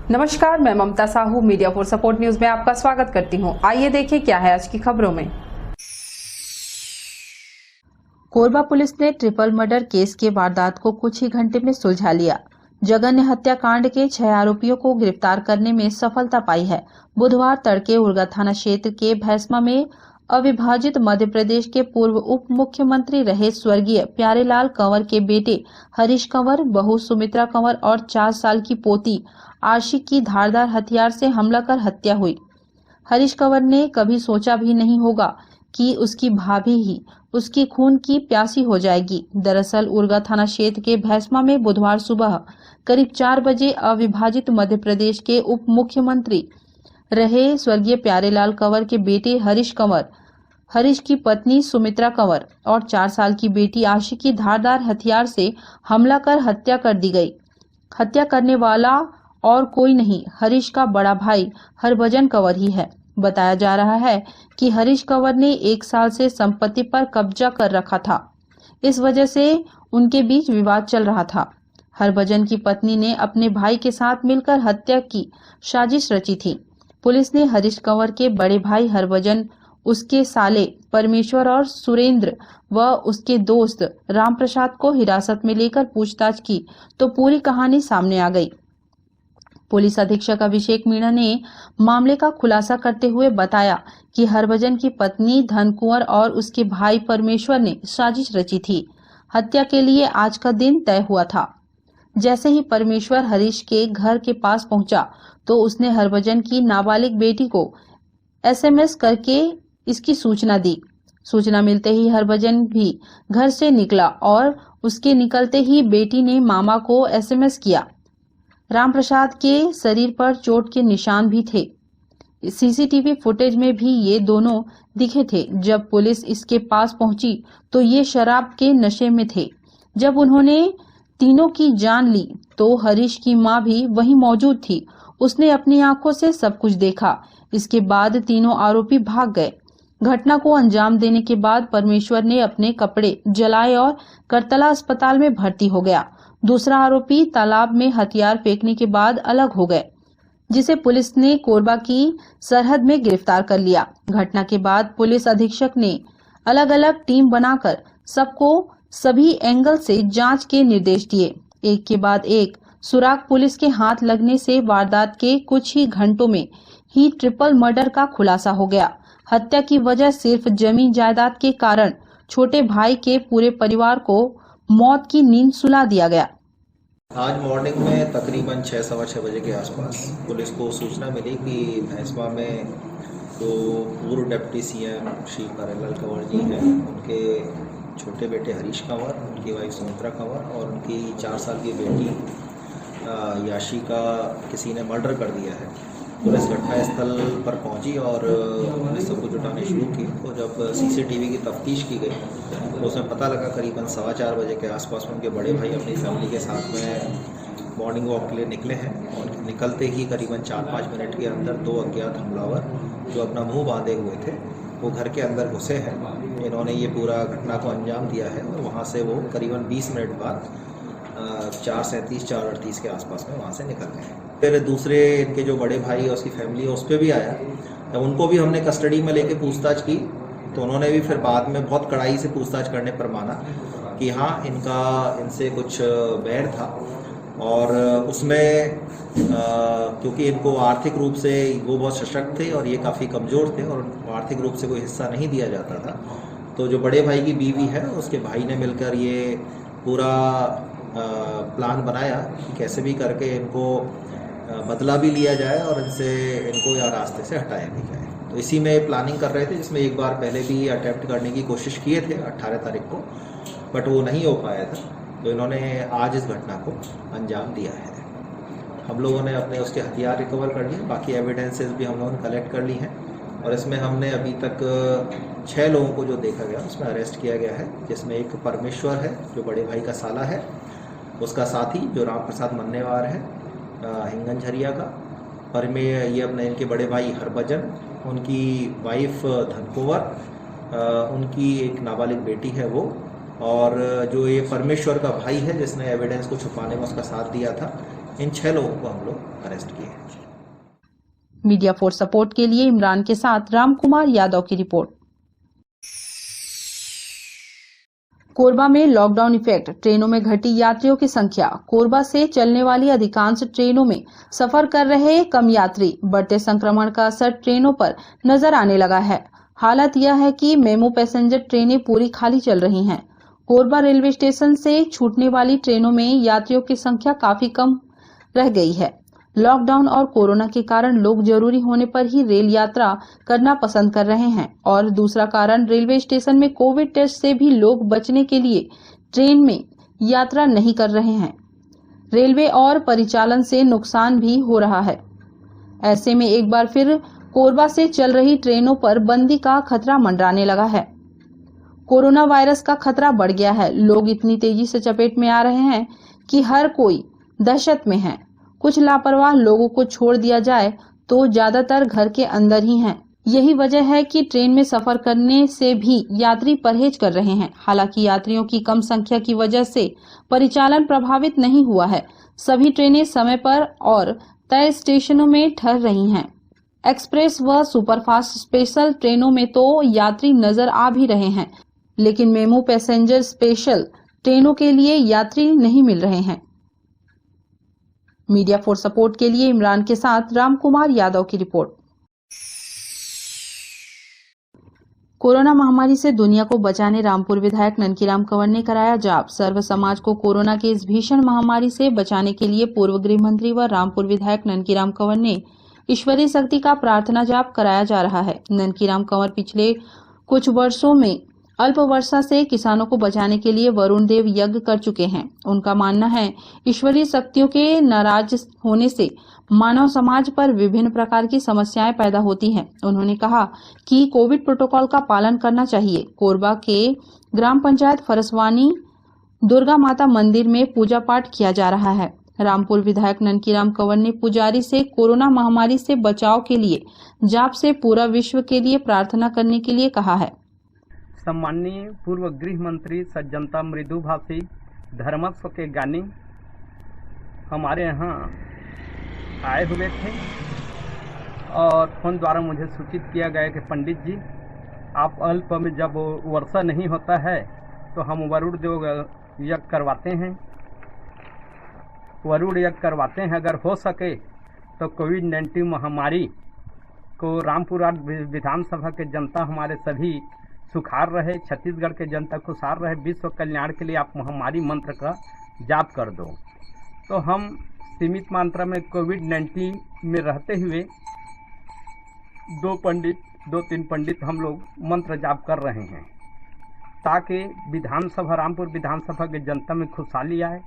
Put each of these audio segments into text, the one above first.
नमस्कार, मैं Mamta Sahu media for support news में आपका स्वागत करती हूं। आइए देखें क्या है आज की खबरों में। कोरबा पुलिस ने ट्रिपल मर्डर केस के वारदात को कुछ ही घंटे में सुलझा लिया। जघन्य हत्याकांड के 6 आरोपियों को गिरफ्तार करने में सफलता पाई है। बुधवार तड़के उरगा थाना क्षेत्र के भैंसमा में अविभाजित मध्य प्रदेश के पूर्व उप मुख्यमंत्री रहे स्वर्गीय प्यारेलाल कंवर के बेटे हरीश कंवर, बहू सुमित्रा कंवर और 4 साल की पोती आशी की धारदार हथियार से हमला कर हत्या हुई। हरीश कंवर ने कभी सोचा भी नहीं होगा कि उसकी भाभी ही उसकी खून की प्यासी हो जाएगी। दरअसल उरगा थाना क्षेत्र के भैंसमा में बुधवार सुबह करीब 4 बजे अविभाजित मध्य प्रदेश के उप मुख्यमंत्री रहे स्वर्गीय प्यारेलाल कंवर के बेटे हरीश कंवर, हरीश की पत्नी सुमित्रा कंवर और 4 साल की बेटी आशी की धारदार हथियार से हमला कर हत्या कर दी गई। हत्या करने वाला और कोई नहीं, हरीश का बड़ा भाई हरभजन कंवर ही है। बताया जा रहा है कि हरीश कंवर ने 1 साल से संपत्ति पर कब्जा कर रखा था। इस वजह से उनके बीच विवाद चल रहा था। हरभजन की पत्नी ने अपने भाई के साथ मिलकर हत्या की साजिश रची थी। पुलिस ने हरीश कंवर के बड़े भाई हरभजन, उसके साले परमेश्वर और सुरेंद्र व उसके दोस्त रामप्रसाद को हिरासत में लेकर पूछताछ की तो पूरी कहानी सामने आ गई। पुलिस अधीक्षक अभिषेक मीणा ने मामले का खुलासा करते हुए बताया कि हरभजन की पत्नी धनकुंवर और उसके भाई परमेश्वर ने साजिश रची थी। हत्या के लिए आज का दिन तय हुआ था। जैसे ही परमेश्वर हरीश के घर के पास पहुंचा तो उसने हरभजन की नाबालिग बेटी को SMS करके इसकी सूचना दी। सूचना मिलते ही हरभजन भी घर से निकला और उसके निकलते ही बेटी ने मामा को SMS किया। रामप्रसाद के शरीर पर चोट के निशान भी थे। CCTV फुटेज में भी ये दोनों दिखे थे। जब पुलिस इसके पास पहुंची तो ये शराब के नशे में थे। जब उन्होंने तीनों की जान ली तो हरीश की मां भी वहीं मौजूद थी। उसने अपनी आंखों से सब कुछ देखा। इसके बाद तीनों आरोपी भाग गए। घटना को अंजाम देने के बाद परमेश्वर ने अपने कपड़े जलाए और करतला अस्पताल में भर्ती हो गया। दूसरा आरोपी तालाब में हथियार फेंकने के बाद अलग हो गए, जिसे पुलिस ने कोरबा की सरहद में गिरफ्तार कर लिया। घटना के बाद पुलिस अधीक्षक ने अलग अलग टीम बनाकर सबको सभी एंगल से जांच के निर्देश दिए। एक के बाद एक सुराग पुलिस के हाथ लगने से वारदात के कुछ ही घंटों में ही ट्रिपल मर्डर का खुलासा हो गया। हत्या की वजह सिर्फ जमीन जायदाद के कारण छोटे भाई के पूरे परिवार को मौत की नींद सुला दिया गया। आज मॉर्निंग में तकरीबन 6-6:15 बजे के आसपास पुलिस को सूचना मिली कि भैंसमा में जो पूर्व डिप्टी CM श्री प्यारेलाल कंवर जी हैं, उनके छोटे बेटे हरीश कंवर, उनकी वाइफ सुमित्रा कंवर और उनकी 4 साल की बेटी याशी का किसी ने मर्डर कर दिया है। पुलिस घटनास्थल पर पहुंची और उन्होंने सब कुछ जुटाने शुरू की। तो जब CCTV की तफ्तीश की गई तो उसमें पता लगा करीबन 4:15 बजे के आसपास में उनके बड़े भाई अपनी फैमिली के साथ में मॉर्निंग वॉक के लिए निकले हैं और निकलते ही करीबन 4-5 मिनट के अंदर 2 अज्ञात हमलावर जो अपना मुंह बांधे हुए थे वो घर के अंदर घुसे हैं। इन्होंने ये पूरा घटना को अंजाम दिया है और वहाँ से वो करीबन 20 मिनट बाद 4:37-4:38 के आसपास में वहाँ से निकल गए। फिर दूसरे इनके जो बड़े भाई है उसकी फैमिली है उस पर भी आया। जब उनको भी हमने कस्टडी में लेके पूछताछ की तो उन्होंने भी फिर बाद में बहुत कड़ाई से पूछताछ करने पर माना कि हाँ इनसे कुछ बैर था और उसमें क्योंकि इनको आर्थिक रूप से वो बहुत सशक्त थे और ये काफ़ी कमज़ोर थे और आर्थिक रूप से कोई हिस्सा नहीं दिया जाता था। तो जो बड़े भाई की बीवी है उसके भाई ने मिलकर ये पूरा प्लान बनाया कि कैसे भी करके इनको बदला भी लिया जाए और इनको या रास्ते से हटाया भी जाए। तो इसी में प्लानिंग कर रहे थे, जिसमें एक बार पहले भी अटेम्प्ट करने की कोशिश किए थे 18 तारीख को, बट वो नहीं हो पाया था। तो इन्होंने आज इस घटना को अंजाम दिया है। हम लोगों ने अपने उसके हथियार रिकवर कर लिए, बाकी एविडेंसेस भी हम लोगों ने कलेक्ट कर ली हैं और इसमें हमने अभी तक 6 लोगों को जो देखा गया उसमें अरेस्ट किया गया है, जिसमें एक परमेश्वर है जो बड़े भाई का साला है, उसका साथी जो रामप्रसाद मन्नेवार है हिंगन झरिया का, और में ये अपने इनके बड़े भाई हरभजन, उनकी वाइफ धनकुंवर, उनकी एक नाबालिग बेटी है वो, और जो ये परमेश्वर का भाई है जिसने एविडेंस को छुपाने में उसका साथ दिया था, इन 6 लोगों को हम लोग अरेस्ट किए हैं। मीडिया फॉर सपोर्ट के लिए इमरान के साथ रामकुमार यादव की रिपोर्ट। कोरबा में लॉकडाउन इफेक्ट, ट्रेनों में घटी यात्रियों की संख्या। कोरबा से चलने वाली अधिकांश ट्रेनों में सफर कर रहे कम यात्री, बढ़ते संक्रमण का असर ट्रेनों पर नजर आने लगा है। हालत यह है कि मेमू पैसेंजर ट्रेनें पूरी खाली चल रही हैं। कोरबा रेलवे स्टेशन से छूटने वाली ट्रेनों में यात्रियों की संख्या काफी कम रह गई है। लॉकडाउन और कोरोना के कारण लोग जरूरी होने पर ही रेल यात्रा करना पसंद कर रहे हैं और दूसरा कारण रेलवे स्टेशन में कोविड टेस्ट से भी लोग बचने के लिए ट्रेन में यात्रा नहीं कर रहे हैं। रेलवे और परिचालन से नुकसान भी हो रहा है। ऐसे में एक बार फिर कोरबा से चल रही ट्रेनों पर बंदी का खतरा मंडराने लगा है। कोरोना वायरस का खतरा बढ़ गया है। लोग इतनी तेजी से चपेट में आ रहे हैं कि हर कोई दहशत में है। कुछ लापरवाह लोगों को छोड़ दिया जाए तो ज्यादातर घर के अंदर ही हैं। यही वजह है कि ट्रेन में सफर करने से भी यात्री परहेज कर रहे हैं। हालांकि यात्रियों की कम संख्या की वजह से परिचालन प्रभावित नहीं हुआ है। सभी ट्रेनें समय पर और तय स्टेशनों में ठहर रही हैं। एक्सप्रेस व सुपरफास्ट स्पेशल ट्रेनों में तो यात्री नजर आ भी रहे हैं, लेकिन मेमू पैसेंजर स्पेशल ट्रेनों के लिए यात्री नहीं मिल रहे हैं। मीडिया फॉर सपोर्ट के लिए इमरान के साथ रामकुमार यादव की रिपोर्ट। कोरोना महामारी से दुनिया को बचाने रामपुर विधायक ननकीराम कंवर ने कराया जाप। सर्व समाज को कोरोना के इस भीषण महामारी से बचाने के लिए पूर्व गृह मंत्री व रामपुर विधायक ननकीराम कंवर ने ईश्वरीय शक्ति का प्रार्थना जाप कराया जा रहा है। ननकीराम कंवर पिछले कुछ वर्षों में अल्प वर्षा से किसानों को बचाने के लिए वरुण देव यज्ञ कर चुके हैं। उनका मानना है ईश्वरीय शक्तियों के नाराज होने से मानव समाज पर विभिन्न प्रकार की समस्याएं पैदा होती हैं। उन्होंने कहा कि कोविड प्रोटोकॉल का पालन करना चाहिए। कोरबा के ग्राम पंचायत फरसवानी दुर्गा माता मंदिर में पूजा पाठ किया जा रहा है। रामपुर विधायक ननकीराम कंवर ने पुजारी से कोरोना महामारी से बचाव के लिए जाप से पूरा विश्व के लिए प्रार्थना करने के लिए कहा है। सम्माननीय पूर्व गृह मंत्री सज्जनता मृदुभाषी धर्मस्व के ज्ञानी हमारे यहाँ आए हुए थे और फोन द्वारा मुझे सूचित किया गया कि पंडित जी, आप अल्प में जब वर्षा नहीं होता है तो हम वरुण देव यज्ञ करवाते हैं। वरुण यज्ञ करवाते हैं। अगर हो सके तो कोविड-19 महामारी को रामपुर विधानसभा के जनता हमारे सभी सुखार रहे, छत्तीसगढ़ के जनता खुशहाल रहे, विश्व कल्याण के लिए आप महामारी मंत्र का जाप कर दो। तो हम सीमित मात्रा में कोविड-19 में रहते हुए 2-3 पंडित हम लोग मंत्र जाप कर रहे हैं ताकि रामपुर विधानसभा के जनता में खुशहाली आए।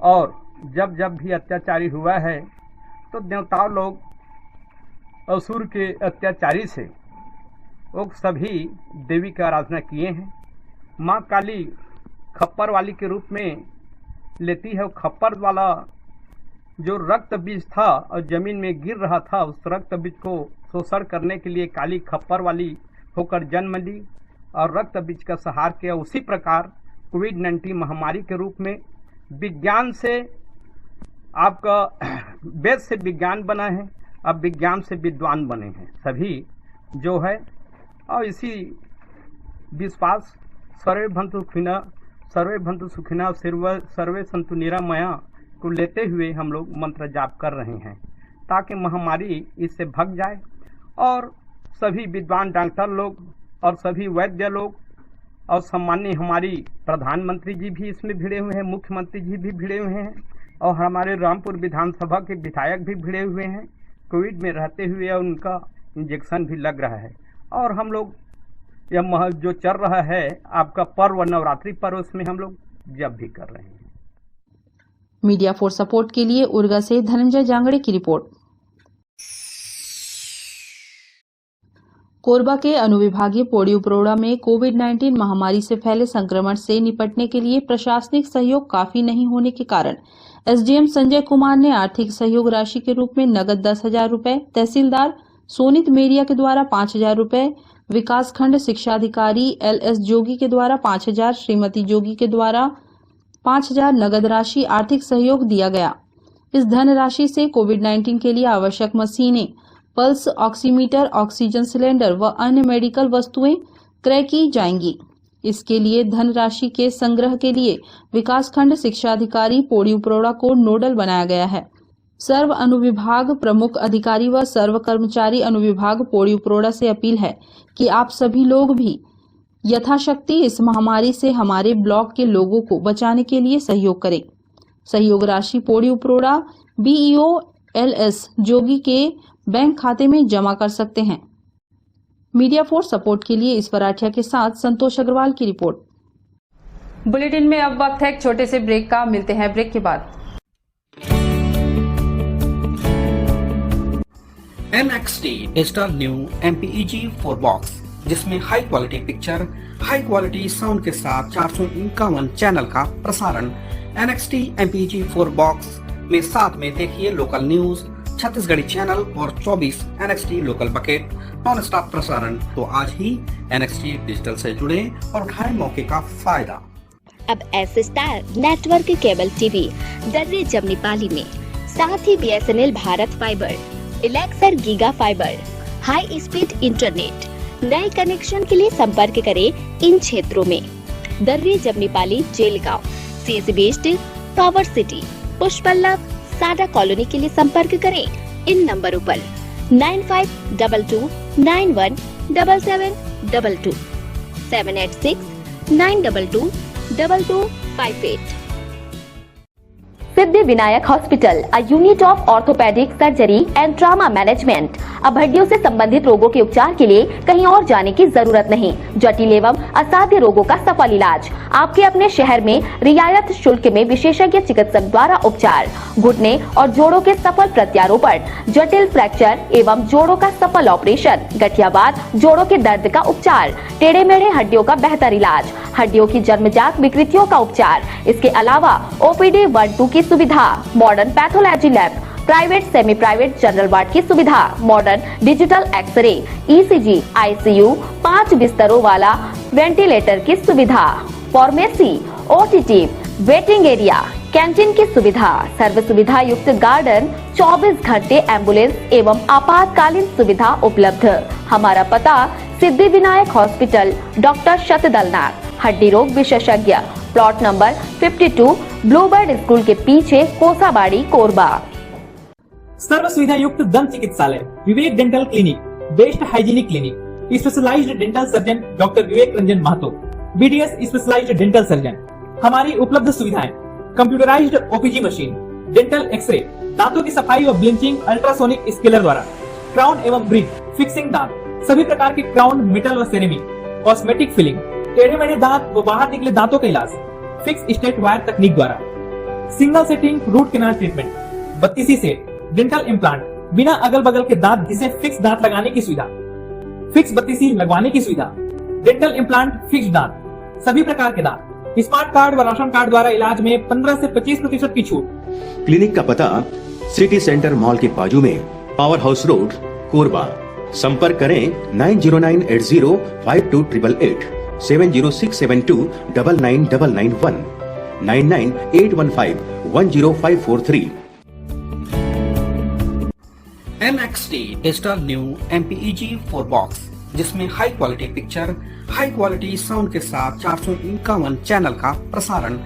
और जब भी अत्याचारी हुआ है तो देवताओं लोग असुर के अत्याचारी से वो सभी देवी की आराधना किए हैं। माँ काली खप्पर वाली के रूप में लेती है। खप्पर वाला जो रक्त बीज था और जमीन में गिर रहा था, उस रक्त बीज को शोषण करने के लिए काली खप्पर वाली होकर जन्म ली और रक्त बीज का संहार किया। उसी प्रकार कोविड-19 महामारी के रूप में विज्ञान से आपका वेद से विज्ञान बना है, अब विज्ञान से विद्वान बने हैं सभी जो है। और इसी विश्वास सर्वे भंतु सुखिना सर्वे संतु निरामया को लेते हुए हम लोग मंत्र जाप कर रहे हैं ताकि महामारी इससे भाग जाए। और सभी विद्वान डॉक्टर लोग और सभी वैद्य लोग और सम्माननीय हमारी प्रधानमंत्री जी भी इसमें भिड़े हुए हैं, मुख्यमंत्री जी भी भिड़े हुए हैं और हमारे रामपुर विधानसभा के विधायक भी भिड़े हुए हैं। कोविड में रहते हुए उनका इंजेक्शन भी लग रहा है। और हम लोग यह जो चल रहा है आपका पर्व नवरात्रि पर्व, उसमें हम लोग जब भी कर रहे हैं। मीडिया फॉर सपोर्ट के लिए उर्गा से धनंजय जांगड़े की रिपोर्ट। कोरबा के अनुविभागीय पौड़ी उपरोड़ा में कोविड-19 महामारी से फैले संक्रमण से निपटने के लिए प्रशासनिक सहयोग काफी नहीं होने के कारण एसडीएम संजय कुमार ने आर्थिक सहयोग राशि के रूप में नगद 10,000 रुपए, तहसीलदार सोनित मेरिया के द्वारा 5,000 रुपए, विकासखंड शिक्षा अधिकारी LS जोगी के द्वारा 5,000, श्रीमती जोगी के द्वारा 5,000 नगद राशि आर्थिक सहयोग दिया गया। इस धनराशि से कोविड-19 के लिए आवश्यक मशीनें, पल्स ऑक्सीमीटर, ऑक्सीजन सिलेंडर व अन्य मेडिकल वस्तुएं क्रय की जाएंगी। इसके लिए धनराशि के संग्रह के लिए विकासखंड शिक्षा अधिकारी पौड़ी उपरोड़ा को नोडल बनाया गया है। सर्व अनुविभाग प्रमुख अधिकारी व सर्व कर्मचारी अनुविभाग पौड़ी उपरोड़ा से अपील है कि आप सभी लोग भी यथाशक्ति इस महामारी से हमारे ब्लॉक के लोगों को बचाने के लिए सहयोग करें। सहयोग राशि पौड़ी उपरोड़ा BEO LS जोगी के बैंक खाते में जमा कर सकते हैं। मीडिया फोर्स सपोर्ट के लिए इस पराठिया के साथ संतोष अग्रवाल की रिपोर्ट। बुलेटिन में अब वक्त है एक छोटे से ब्रेक का। मिलते हैं ब्रेक के बाद। NXT digital new MPEG 4 box, जिसमें high quality picture, high quality sound के साथ 451 चैनल का प्रसारण। NXT MPEG 4 बॉक्स में साथ में देखिए लोकल न्यूज, छत्तीसगढ़ी चैनल और 24 NXT local bucket non stop प्रसारण। तो आज ही NXT डिजिटल से जुड़े और उठाएं मौके का फायदा। अब S star network cable TV दर्रे जमनीपाली में, साथ ही BSNL भारत फाइबर, इलेक्सर giga fibre, high speed internet. नए कनेक्शन के लिए संपर्क करें इन क्षेत्रों में: दर्रे Jamnipali, Jelgaon, CSE based, power city, Pushpallav, साडा कॉलोनी के लिए संपर्क करें इन नंबरों पर 9522917722, 786-922-2258। Siddhi Vinayak hospital, a unit of orthopaedic surgery and trauma management. अब हड्डियों से संबंधित रोगों के उपचार के लिए कहीं और जाने की जरूरत नहीं। जटिल एवं असाध्य रोगों का सफल इलाज आपके अपने शहर में रियायत शुल्क में विशेषज्ञ चिकित्सक द्वारा उपचार। घुटने और जोड़ों के सफल प्रत्यारोपण, जटिल फ्रैक्चर एवं जोड़ों का सफल ऑपरेशन, गठियावाद, जोड़ों के दर्द का उपचार, टेढ़े मेढ़े हड्डियों का बेहतर इलाज, हड्डियों की जन्मजात विकृतियों का उपचार। इसके अलावा OPD 1-2 की सुविधा, modern pathology lab, private semi private general ward की सुविधा, modern digital X ray, ECG, ICU, 5 बिस्तरों वाला वेंटिलेटर की सुविधा, pharmacy, OTT, waiting area, canteen की सुविधा, सर्व सुविधा युक्त गार्डन, 24 घंटे एम्बुलेंस एवं आपातकालीन सुविधा उपलब्ध। हमारा पता सिद्धि विनायक हॉस्पिटल, डॉक्टर शतदलनाथ, हड्डी रोग विशेषज्ञ, प्लॉट नंबर 52, ब्लूबर्ड स्कूल के पीछे, कोसाबाड़ी, कोरबा। सर्व सुविधा युक्त दंत चिकित्सालय, Vivek dental clinic, best hygienic clinic, specialised dental surgeon doctor Vivek Ranjan Mahato, BDS specialised dental surgeon. हमारी उपलब्ध सुविधाएं: computerised OPG machine, dental x ray, दांतों की सफाई और ब्लीचिंग अल्ट्रासोनिक स्केलर द्वारा, क्राउन एवं ब्रिज, फिक्सिंग दांत, सभी प्रकार के क्राउन, मेटल व सेरेमिक, कॉस्मेटिक फिलिंग, टेढ़े मेढ़े दांत व बाहर निकले दांतों का इलाज फिक्स स्टेट वायर तकनीक द्वारा, single sitting root canal treatment, 32 set, dental implant, बिना अगल बगल के दांत घिसे फिक्स दांत लगाने की सुविधा, फिक्स 32 लगवाने की सुविधा, डेंटल इम्प्लांट, फिक्स दांत, सभी प्रकार के दांत, स्मार्ट कार्ड व राशन कार्ड द्वारा इलाज में 15 से 25% की छूट। क्लिनिक का पता सिटी सेंटर मॉल के बाजू में, पावर हाउस रोड, कोरबा। संपर्क करें 9098052888, 7067299991, 9981510543। NXT digital new MPEG 4 box, जिसमें high quality picture, high quality sound के साथ 451 चैनल का प्रसारण।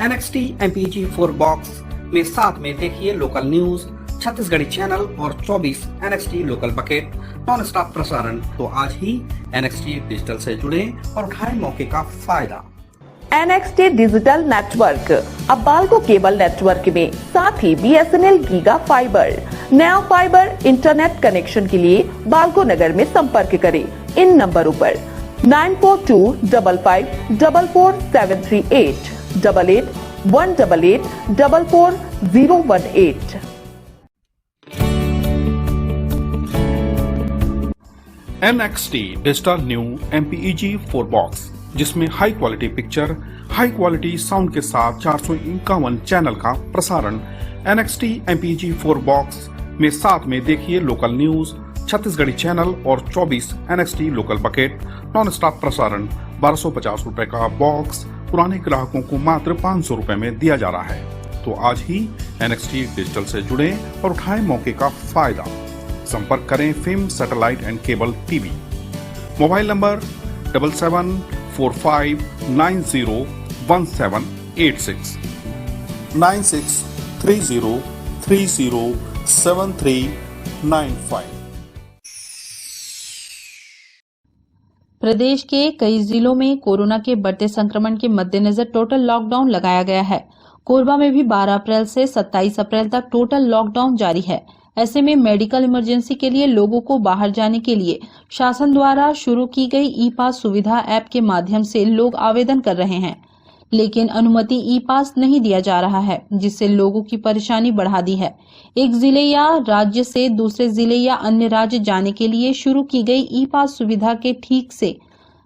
NXT MPEG 4 बॉक्स में साथ में देखिए लोकल न्यूज, छत्तीसगढ़ी चैनल और 24 NXT local bucket non stop प्रसारण। तो आज ही NXT डिजिटल से जुड़े और उठाएं मौके का फायदा। NXT डिजिटल नेटवर्क, अब बाल्को केबल नेटवर्क में, साथ ही BSNL गीगा फाइबर। नया फाइबर इंटरनेट कनेक्शन के लिए बाल्को नगर में संपर्क करें इन नंबरों पर 9425544738, 8818844018। NXT digital new MPEG 4 box, जिसमें high quality picture, high quality sound के साथ 451 चैनल का प्रसारण। NXT MPEG 4 बॉक्स में साथ में देखिए लोकल न्यूज, छत्तीसगढ़ी चैनल और 24 NXT local bucket non stop प्रसारण। 1250 रुपए का बॉक्स पुराने ग्राहकों को मात्र 500 रुपए में दिया जा रहा है। तो आज ही NXT डिजिटल से जुड़ें और उठाएं मौके का फायदा। संपर्क करें film satellite and cable TV. Mobile number 7745901786 9630307395। प्रदेश के कई जिलों में कोरोना के बढ़ते संक्रमण के मद्देनजर टोटल लॉकडाउन लगाया गया है। कोरबा में भी 12 अप्रैल से 27 अप्रैल तक टोटल लॉकडाउन जारी है। ऐसे में मेडिकल इमरजेंसी के लिए लोगों को बाहर जाने के लिए शासन द्वारा शुरू की गई ई पास सुविधा ऐप के माध्यम से लोग आवेदन कर रहे हैं, लेकिन अनुमति ई पास नहीं दिया जा रहा है, जिससे लोगों की परेशानी बढ़ा दी है। एक जिले या राज्य से दूसरे जिले या अन्य राज्य जाने के लिए शुरू की गई ई पास सुविधा के ठीक से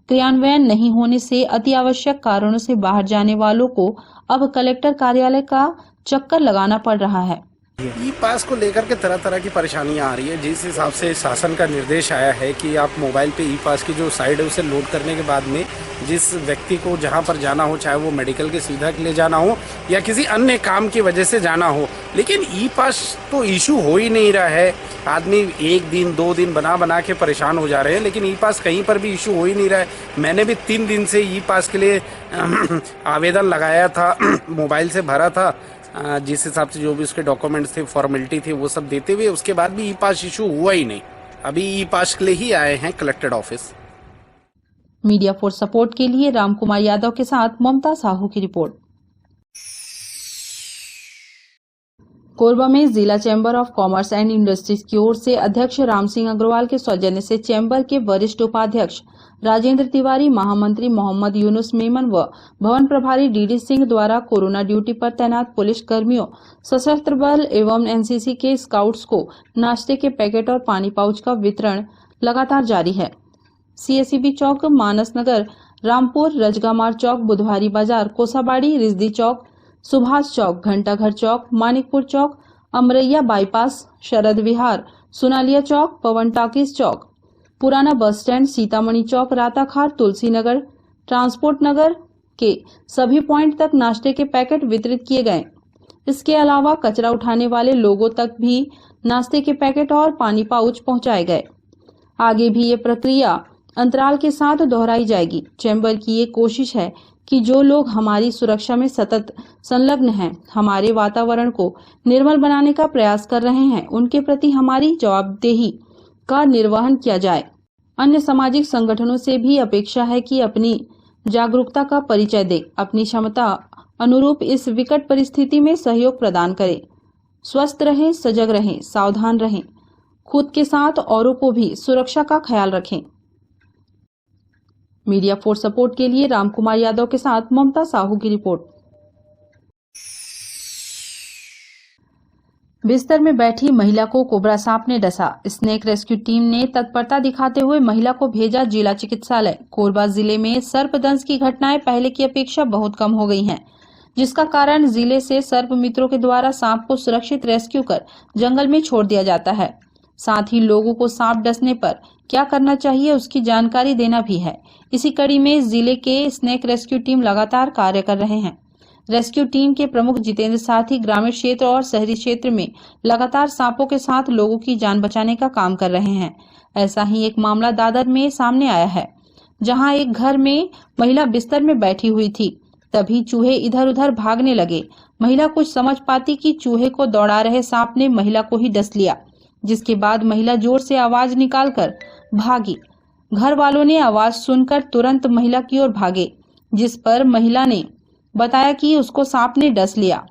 क्रियान्वयन नहीं होने से अति आवश्यक कारणों से बाहर जाने वालों को अब कलेक्टर कार्यालय का चक्कर लगाना पड़ रहा है। ई पास को लेकर के तरह तरह की परेशानियां आ रही है। जिस हिसाब से शासन का निर्देश आया है कि आप मोबाइल पे ई पास की जो साइट है उसे लोड करने के बाद में जिस व्यक्ति को जहां पर जाना हो, चाहे वो मेडिकल की सुविधा के लिए जाना हो या किसी अन्य काम की वजह से जाना हो, लेकिन ई पास तो इशू हो ही नहीं रहा है। आदमी 1 दिन 2 दिन बना के परेशान हो जा रहे हैं, लेकिन ई पास कहीं पर भी इशू हो ही नहीं रहा है। मैंने भी 3 दिन से ई पास के लिए आवेदन लगाया था, मोबाइल से भरा था, जिस हिसाब से जो भी उसके डॉक्यूमेंट्स थे, फॉर्मेलिटी थी, वो सब देते हुए उसके बाद भी ई पास इशू हुआ ही नहीं। अभी ई पास के लिए ही आए हैं collected office. Media for support के लिए रामकुमार यादव के साथ ममता साहू की रिपोर्ट। कोरबा में जिला chamber of commerce and industries की ओर से अध्यक्ष राम सिंह अग्रवाल के सौजन्य से चैम्बर के वरिष्ठ उपाध्यक्ष राजेंद्र तिवारी, महामंत्री मोहम्मद यूनुस मेमन व भवन प्रभारी डीडी सिंह द्वारा कोरोना ड्यूटी पर तैनात पुलिस कर्मियों, सशस्त्र बल एवं एनसीसी के स्काउट्स को नाश्ते के पैकेट और पानी पाउच का वितरण लगातार जारी है। CSEB चौक, मानस नगर, रामपुर, रजगामार चौक, बुधवारी बाजार, कोसाबाड़ी, रिजदी चौक, सुभाष चौक, घंटाघर चौक, मानिकपुर चौक, अमरैया बाईपास, शरद विहार, सुनालिया चौक, पवन टाकीज चौक, पुराना बस स्टैंड, सीतामणि चौक, राताखार, तुलसी नगर, ट्रांसपोर्ट नगर के सभी पॉइंट तक नाश्ते के पैकेट वितरित किए गए। इसके अलावा कचरा उठाने वाले लोगों तक भी नाश्ते के पैकेट और पानी पाउच पहुंचाए गए। आगे भी ये प्रक्रिया अंतराल के साथ दोहराई जाएगी। चैम्बर की ये कोशिश है कि जो लोग हमारी सुरक्षा में सतत संलग्न हैं, हमारे वातावरण को निर्मल बनाने का प्रयास कर रहे हैं, उनके प्रति हमारी जवाबदेही का निर्वहन किया जाए। अन्य सामाजिक संगठनों से भी अपेक्षा है कि अपनी जागरूकता का परिचय दे, अपनी क्षमता अनुरूप इस विकट परिस्थिति में सहयोग प्रदान करें। स्वस्थ रहें, सजग रहें, सावधान रहें, खुद के साथ औरों को भी सुरक्षा का ख्याल रखें। मीडिया फॉर सपोर्ट के लिए रामकुमार यादव के साथ ममता साहू की रिपोर्ट। बिस्तर में बैठी महिला को कोबरा सांप ने डसा। स्नेक रेस्क्यू टीम ने तत्परता दिखाते हुए महिला को भेजा जिला चिकित्सालय। कोरबा जिले में सर्पदंश की घटनाएं पहले की अपेक्षा बहुत कम हो गई हैं, जिसका कारण जिले से सर्प मित्रों के द्वारा सांप को सुरक्षित रेस्क्यू कर जंगल में छोड़ दिया जाता है। साथ ही लोगों को सांप डसने पर क्या करना चाहिए उसकी जानकारी देना भी है। इसी कड़ी में जिले के स्नेक रेस्क्यू टीम लगातार कार्य कर रहे हैं। रेस्क्यू टीम के प्रमुख जितेंद्र साथी ग्रामीण क्षेत्र और शहरी क्षेत्र में लगातार सांपों के साथ लोगों की जान बचाने का काम कर रहे हैं। ऐसा ही एक मामला दादर में सामने आया है, जहां एक घर में महिला बिस्तर में बैठी हुई थी, तभी चूहे इधर उधर भागने लगे। महिला कुछ समझ पाती कि चूहे को दौड़ा रहे सांप ने महिला को ही डस लिया, जिसके बाद महिला जोर से आवाज निकालकर भागी। घर वालों ने आवाज सुनकर तुरंत महिला की ओर भागे, जिस पर महिला ने बताया कि उसको सांप ने डस लिया।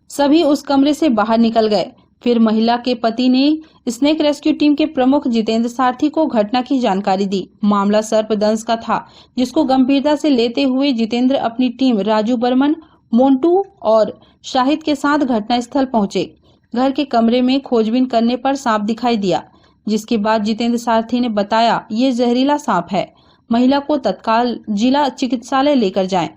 सभी उस कमरे से बाहर निकल गए। फिर महिला के पति ने स्नेक रेस्क्यू टीम के प्रमुख जितेंद्र सारथी को घटना की जानकारी दी। मामला सर्पदंश का था, जिसको गंभीरता से लेते हुए जितेंद्र अपनी टीम राजू बर्मन, मोन्टू और शाहिद के साथ घटनास्थल पहुंचे। घर के कमरे में खोजबीन करने पर सांप दिखाई दिया, जिसके बाद जितेंद्र सारथी ने बताया ये जहरीला सांप है, महिला को तत्काल जिला चिकित्सालय लेकर जाएं।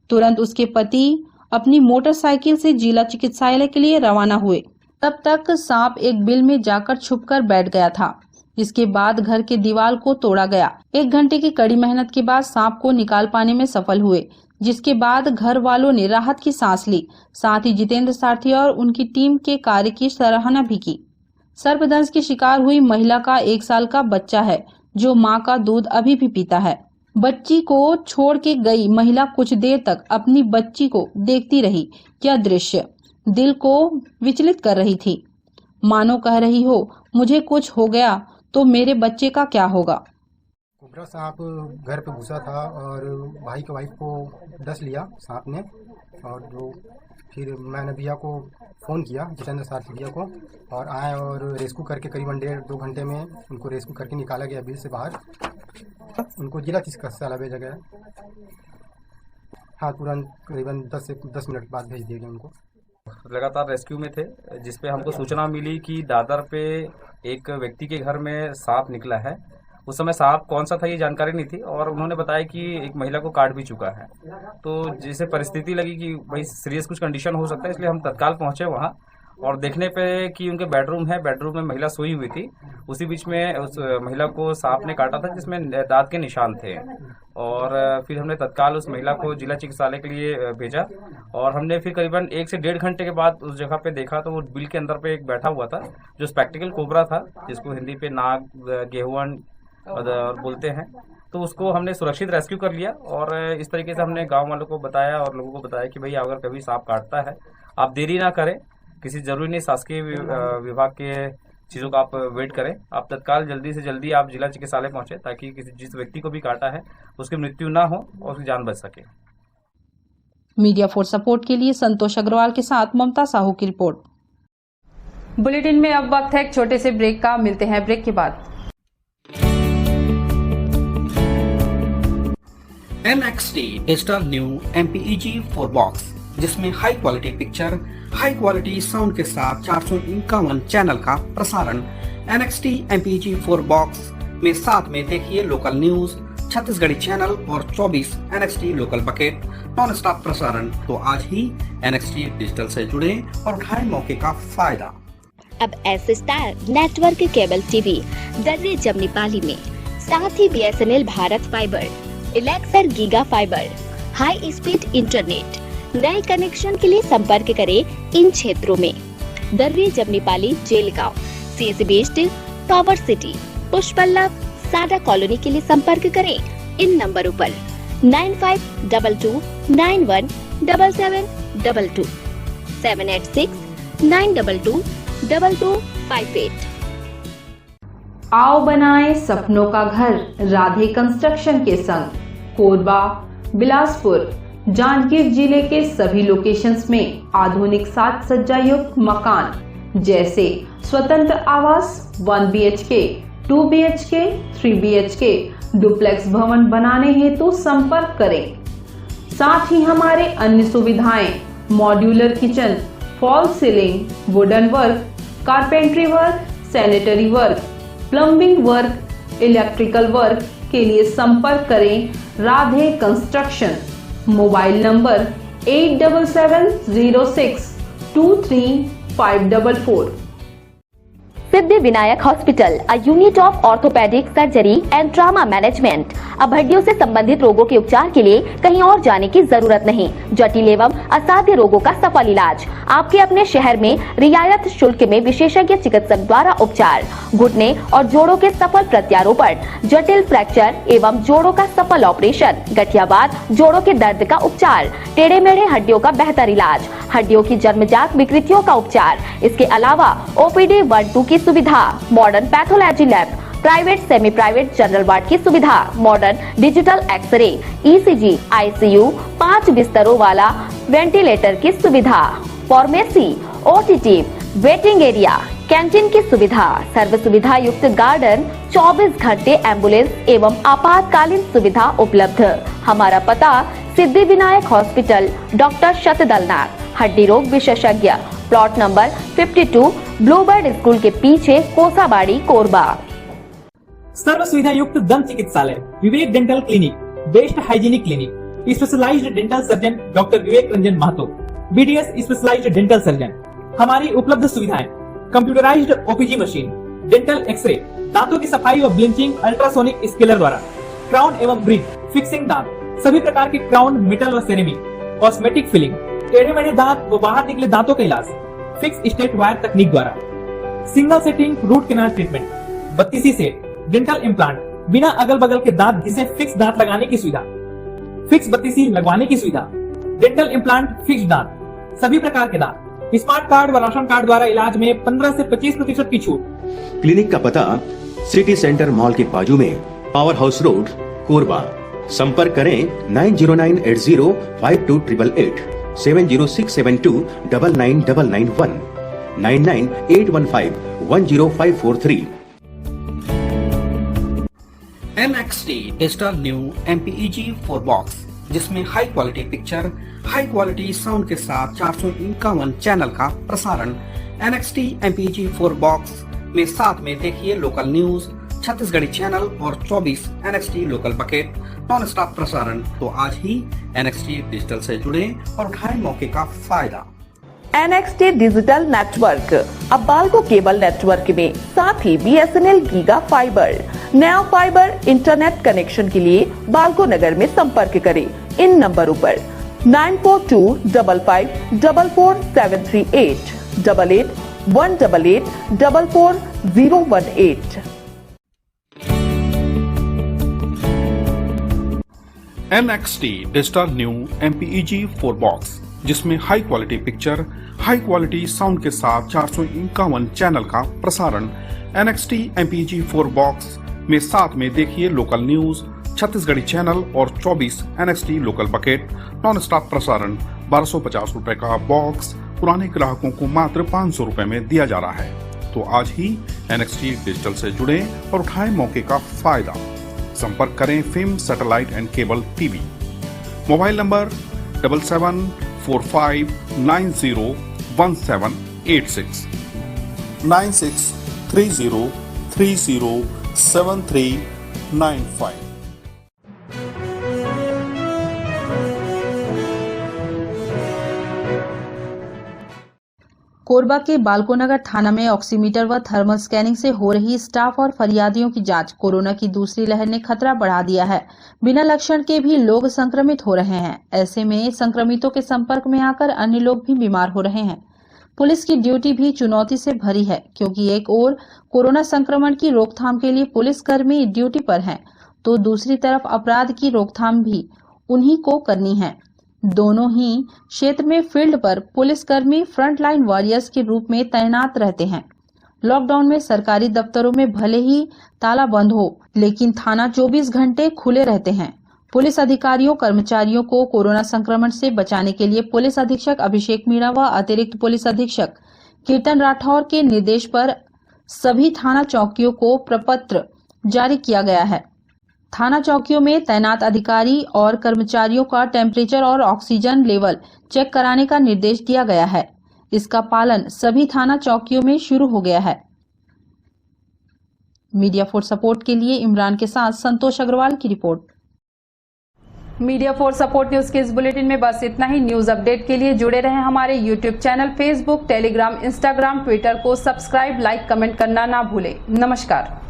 तुरंत उसके पति अपनी मोटरसाइकिल से जिला चिकित्सालय के लिए रवाना हुए। तब तक सांप एक बिल में जाकर छुपकर बैठ गया था, जिसके बाद घर के दीवार को तोड़ा गया। 1 घंटे की कड़ी मेहनत के बाद सांप को निकाल पाने में सफल हुए। जिसके बाद घर वालों ने राहत की सांस ली। साथ ही जितेंद्र सारथी और उनकी टीम के कार्य की सराहना भी की। सर्पदंश की शिकार हुई महिला का 1 साल का बच्चा है, जो मां का दूध अभी भी पीता है। बच्ची को छोड़ के गई महिला कुछ देर तक अपनी बच्ची को देखती रही। यह दृश्य दिल को विचलित कर रही थी। मानो कह रही हो, मुझे कुछ हो गया तो मेरे बच्चे का क्या होगा। कोबरा सांप घर पे घुसा था और भाई के वाइफ को डस लिया सांप ने। और जो फिर मैंने भैया को फ़ोन किया, जितेंद्र सारथी भैया को, और आए और रेस्क्यू करके करीबन 1.5-2 घंटे में उनको रेस्क्यू करके निकाला गया बिल से बाहर। उनको जिला चिकित्सालय भेजा गया। हाँ, तुरंत करीबन 10 मिनट बाद भेज दिया गया उनको। लगातार रेस्क्यू में थे, जिसपे हमको सूचना मिली कि दादर पे एक व्यक्ति के घर में सांप निकला है। उस समय सांप कौन सा था ये जानकारी नहीं थी, और उन्होंने बताया कि एक महिला को काट भी चुका है। तो जैसे परिस्थिति लगी कि भाई सीरियस कुछ कंडीशन हो सकता है, इसलिए हम तत्काल पहुंचे वहां और देखने पे कि उनके बेडरूम है, बेडरूम में महिला सोई हुई थी। उसी बीच में उस महिला को सांप ने काटा था, जिसमें दांत के निशान थे। और फिर हमने तत्काल उस महिला को जिला चिकित्सालय के लिए भेजा, और हमने फिर करीबन 1 से 1.5 घंटे के बाद उस जगह पे देखा तो वो बिल के अंदर पे एक बैठा हुआ था, जो स्पेक्टिकल कोबरा था, जिसको हिंदी पे नाग गेहुअन बोलते हैं। तो उसको हमने सुरक्षित रेस्क्यू कर लिया, और इस तरीके से हमने गांव वालों को बताया और लोगों को बताया कि भाई अगर कभी सांप काटता है आप देरी ना करें, किसी जरूरी नहीं शासकीय विभाग के चीज़ों का आप वेट करें, आप तत्काल जल्दी से जल्दी आप जिला चिकित्सालय पहुंचे, ताकि जिस व्यक्ति को भी काटा है उसकी मृत्यु ना हो और उसकी जान बच सके। मीडिया फॉर सपोर्ट के लिए संतोष अग्रवाल के साथ ममता साहू की रिपोर्ट। बुलेटिन में अब वक्त है एक छोटे से ब्रेक का। मिलते हैं ब्रेक के बाद। NXT digital new MPEG 4 box, जिसमें high quality picture, high quality sound के साथ 451 चैनल का प्रसारण। NXT MPEG 4 बॉक्स में साथ में देखिए लोकल न्यूज, छत्तीसगढ़ी चैनल और 24 NXT local bucket non stop प्रसारण। तो आज ही NXT डिजिटल से जुड़े और उठाएं मौके का फायदा। अब S star network cable TV दर्रे जमनीपाली में, साथ ही BSNL भारत फाइबर, इलेक्सर giga fibre, high speed internet. नए कनेक्शन के लिए संपर्क करें इन क्षेत्रों में: दर्रे Jamnipali, Jelgaon, CSE based, power city, Pushpallav, Sada colony के लिए संपर्क करें इन नंबरों पर 9522917722, 786-922-2258। आओ बनाएं सपनों का घर राधे कंस्ट्रक्शन के संग। कोरबा, बिलासपुर, जांजगीर जिले के सभी लोकेशंस में आधुनिक साज सज्जा युक्त मकान जैसे स्वतंत्र आवास 1 BHK, 2 BHK, 3 BHK, डुप्लेक्स भवन बनाने हेतु संपर्क करें। साथ ही हमारे अन्य सुविधाएं modular kitchen, fall ceiling, wooden work, carpentry work, sanitary work, plumbing work, electrical work के लिए संपर्क करें Radhe construction. Mobile number 8706235544। Siddhi Vinayak hospital, a unit of orthopaedic surgery and trauma management. अब हड्डियों से संबंधित रोगों के उपचार के लिए कहीं और जाने की जरूरत नहीं। जटिल एवं असाध्य रोगों का सफल इलाज आपके अपने शहर में रियायत शुल्क में विशेषज्ञ चिकित्सक द्वारा उपचार। घुटने और जोड़ों के सफल प्रत्यारोपण, जटिल फ्रैक्चर एवं जोड़ों का सफल ऑपरेशन, गठियावाद, जोड़ों के दर्द का उपचार, टेढ़े मेढ़े हड्डियों का बेहतर इलाज, हड्डियों की जन्मजात विकृतियों का उपचार। इसके अलावा OPD 1-2 की सुविधा, modern pathology lab, private semi private general ward की सुविधा, modern digital X ray, ECG, ICU, 5 बिस्तरों वाला वेंटिलेटर की सुविधा, pharmacy, OTT, waiting area, canteen की सुविधा, सर्व सुविधा युक्त गार्डन, 24 घंटे एम्बुलेंस एवं आपातकालीन सुविधा उपलब्ध। हमारा पता सिद्धि विनायक हॉस्पिटल, डॉक्टर शतदलनाथ, हड्डी रोग विशेषज्ञ, प्लॉट नंबर 52, ब्लूबर्ड स्कूल के पीछे, कोसाबाड़ी, कोरबा। सर्व सुविधा युक्त दंत चिकित्सालय, Vivek dental clinic, best hygienic clinic, specialised dental surgeon doctor Vivek Ranjan Mahato, BDS specialised dental surgeon. हमारी उपलब्ध सुविधाएं: computerised OPG machine, dental x ray, दांतों की सफाई और ब्लीचिंग अल्ट्रासोनिक स्केलर द्वारा, क्राउन एवं ब्रिज, फिक्सिंग दांत, सभी प्रकार के क्राउन, मेटल व सेरेमिक, कॉस्मेटिक फिलिंग, टेढ़े मेढ़े दांत व बाहर निकले दांतों का इलाज फिक्स स्टेट वायर तकनीक द्वारा, single sitting root canal treatment, 32 set dental implant, बिना अगल बगल के दांत घिसे फिक्स दांत लगाने की सुविधा, फिक्स 32 लगवाने की सुविधा, डेंटल इम्प्लांट फिक्स दांत, सभी प्रकार के दांत, स्मार्ट कार्ड व राशन कार्ड द्वारा इलाज में 15 से 25% की छूट। क्लिनिक का पता सिटी सेंटर मॉल के बाजू में, पावर हाउस रोड, कोरबा। संपर्क करें 9098052888, 7067299991, 9981510543। NXT digital new MPEG 4 box, जिसमें high quality picture, high quality sound के साथ 451 चैनल का प्रसारण। NXT MPEG 4 बॉक्स में साथ में देखिए लोकल न्यूज, छत्तीसगढ़ी चैनल और 24 NXT local bucket non stop प्रसारण। तो आज ही NXT डिजिटल से जुड़े और उठाएं मौके का फायदा। NXT डिजिटल नेटवर्क अब बाल्को केबल नेटवर्क में साथ ही BSNL गीगा फाइबर, नया फाइबर इंटरनेट कनेक्शन के लिए बाल्को नगर में संपर्क करें इन नंबरों पर 9425544738, 8818844018। NXT digital new MPEG 4 box, जिसमें high quality picture, high quality sound के साथ 451 चैनल का प्रसारण। NXT MPEG 4 बॉक्स में साथ में देखिए लोकल न्यूज, छत्तीसगढ़ी चैनल और 24 NXT local bucket non stop प्रसारण। 1250 रुपए का बॉक्स पुराने ग्राहकों को मात्र 500 रुपए में दिया जा रहा है। तो आज ही NXT डिजिटल से जुड़े और उठाएं मौके का फायदा। संपर्क करें film satellite and cable TV. Mobile number 7745901786, 9630307395। Korba के बाल्कोनगर थाना में ऑक्सीमीटर व थर्मल स्कैनिंग से हो रही स्टाफ और फरियादियों की जांच। कोरोना की दूसरी लहर ने खतरा बढ़ा दिया है। बिना लक्षण के भी लोग संक्रमित हो रहे हैं। ऐसे में संक्रमितों के संपर्क में आकर अन्य लोग भी बीमार हो रहे हैं। पुलिस की ड्यूटी भी चुनौती से भरी है, क्योंकि एक ओर कोरोना संक्रमण की रोकथाम के लिए पुलिसकर्मी ड्यूटी पर हैं, तो दूसरी तरफ अपराध की रोकथाम भी उन्हीं को करनी है। दोनों ही क्षेत्र में फील्ड पर पुलिसकर्मी फ्रंटलाइन वॉरियर्स के रूप में तैनात रहते हैं। लॉकडाउन में सरकारी दफ्तरों में भले ही ताला बंद हो, लेकिन थाना 24 घंटे खुले रहते हैं। पुलिस अधिकारियों कर्मचारियों को कोरोना संक्रमण से बचाने के लिए पुलिस अधीक्षक अभिषेक मीणा व अतिरिक्त पुलिस अधीक्षक कीर्तन राठौर के निर्देश पर सभी थाना चौकियों को प्रपत्र जारी किया गया है। थाना चौकियों में तैनात अधिकारी और कर्मचारियों का टेम्परेचर और ऑक्सीजन लेवल चेक कराने का निर्देश दिया गया है। इसका पालन सभी थाना चौकियों में शुरू हो गया है। मीडिया फॉर सपोर्ट के लिए इमरान के साथ संतोष अग्रवाल की report. Media for support news के इस बुलेटिन में बस इतना ही। न्यूज अपडेट के लिए जुड़े रहें हमारे YouTube channel, Facebook, Telegram, Instagram, Twitter को सब्सक्राइब, लाइक, कमेंट करना ना भूलें। नमस्कार।